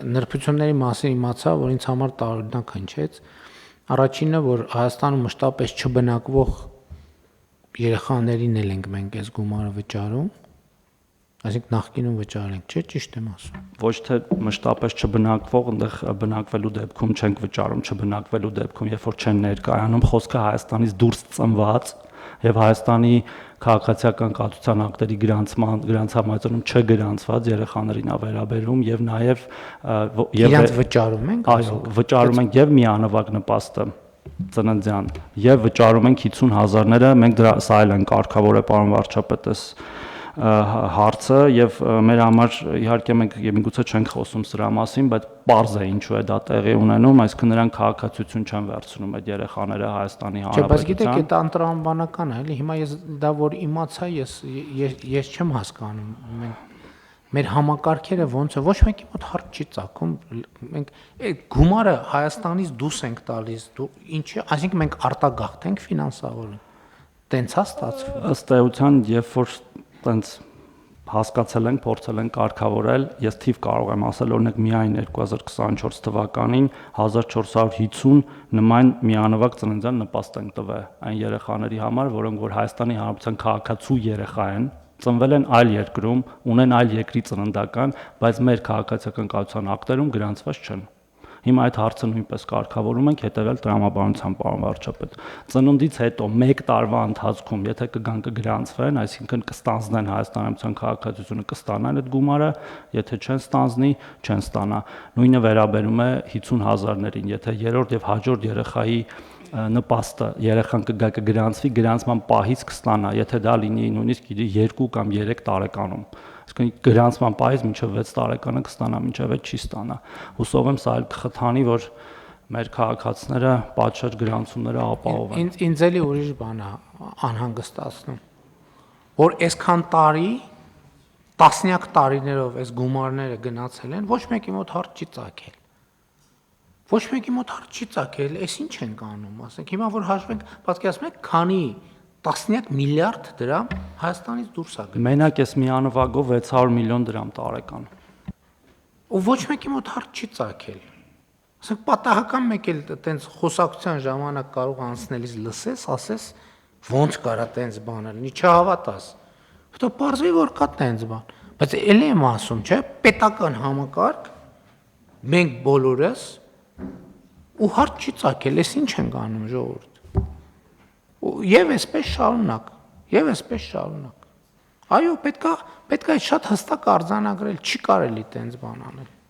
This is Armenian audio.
նրբությունների մասին իմացա, որ ինձ համար տարօրինակ հնչեց։ Առաջինը, որ Հայաստանում մշտապես չբնակվող երեխաներին ենք մենք այս գումարը վճարում, այսինքն նախկինում վճարենք, չէ՞, ճիշտ եմ ասում։ Ոչ թե մշտապես չբնակվող, այնտեղ բնակվելու դեպքում չենք վճարում, չբնակվելու դեպքում, երբ որ չեն ներկայանում, խոսքը Հայաստանից դուրս ծնված եւ Հայաստանի քաղաքացիական կացության ակտերի գրանցամայրում չգրանցված երեխաներին ա վերաբերում եւ նաեւ իրանց վճարում ենք, այո, վճարում ենք եւ միանվագ նպաստը ծննդյան եւ վճարում ենք 50,000-ները, մենք դրա սա էլ են կարգավորել պարոն վարչապետս հարցը եւ մեր համար իհարկե մենք միգուցե չենք խոսում սրա մասին, բայց պարզ է ինչու է դա տեղի ունենում, այսինքն նրանք քաղաքացիություն չեն վերցնում այդ երեխաները Հայաստանի Հանրապետության։ Չէ, բայց գիտեք, Հանրապետության։ դա անտրամաբանական է, էլի հիմա ես դա որ իմացա, ես չեմ հասկանում։ Մեր համակարգերը ոնց է, ոչ մեկի մոտ հարց չի ծագում, մենք այդ գումարը Հայաստանից դուրս ենք տալիս, ինչի, այսինքն մենք արտագաղթ ենք ֆինանսավորում։ Տենց է ստացվում։ Ըստ էության, երբ որ տենց հասկացել ենք, փորձել ենք կարգավորել, ես թիվ կարող եմ ասել, օրինակ միայն 2024 թվականին 1450 նման միանվագ ծննդյան նպաստ ենք տվել այն երեխաների համար, որոնք որ Հայաստանի Հանրապետության քաղաքացու երեխա են, ծնվել են այլ երկրում, ունեն այլ երկրի ծննդական, բայց մեր քաղաքացիական կացության ակտերում գրանցված չեն։ Հիմա այդ հարցը նույնպես կարգավորում ենք հետևյալ տրամաբանությամբ, պարոն վարչապետ։ Ծնունդից հետո 1 տարվա ընթացքում, եթե կգան կգրանցվեն, այսինքն կստանձնեն Հայաստանյան քաղաքացիությունը, կստանան այդ գումարը, եթե չեն ստանձնի, չեն ստանա։ Նույնը վերաբերում է 50,000-ներին, եթե երրորդ եւ հաջորդ երեխայի նպաստը երեխան կգա կգրանցվի, գրանցման պահից կստանա, եթե դա լինի նույնիսկ 2 կամ 3 տարեկանում։ Այսինքն գրանցման պահից մինչև 6 տարեկանը կստանա, մինչև այդ չի ստանա։ Հուսով եմ սա էլ կխթանի, որ մեր քաղաքացիները պատշաճ գրանցումները ապահովեն։ Ինձ էլի ուրիշ բան է անհանգստացնում, որ այսքան տարի, տասնյակ տարիներով այս գումարները գնացել են, ոչ մեկի մոտ հարց չի ծագել։ Ոչ մեկի մոտ հարց չի ծագել, այս ինչ ենք անում, ասենք հիմա որ հաշվենք, պատկերացնում եք, քանի տասնյակ միլիարդ դրամ Հայաստանից դուրս է գնում։ Մենակ այս միանվագով 600 միլիոն դրամ տարեկան։ Ու ոչ մեկի մոտ հարց չի ծագել։ Ասենք պատահական մեկ էլ տենց խոսակցության ժամանակ կարող անցնելիս լսես, ասես ոնց կարա տենց բան լինի, չհավատաս։ Հետո պարզվի որ կա տենց բան։ Բայց էլի եմ ասում, չէ, պետական համակարգ մենք բոլորս ու հարց չի ծագել, այս ինչ ենք անում ժողովուրդ։ Եվ այսպես շարունակ, եւ այսպես շարունակ։ Այո, պետքա շատ հստակ արձանագրել, չի կարելի տենց բան անել։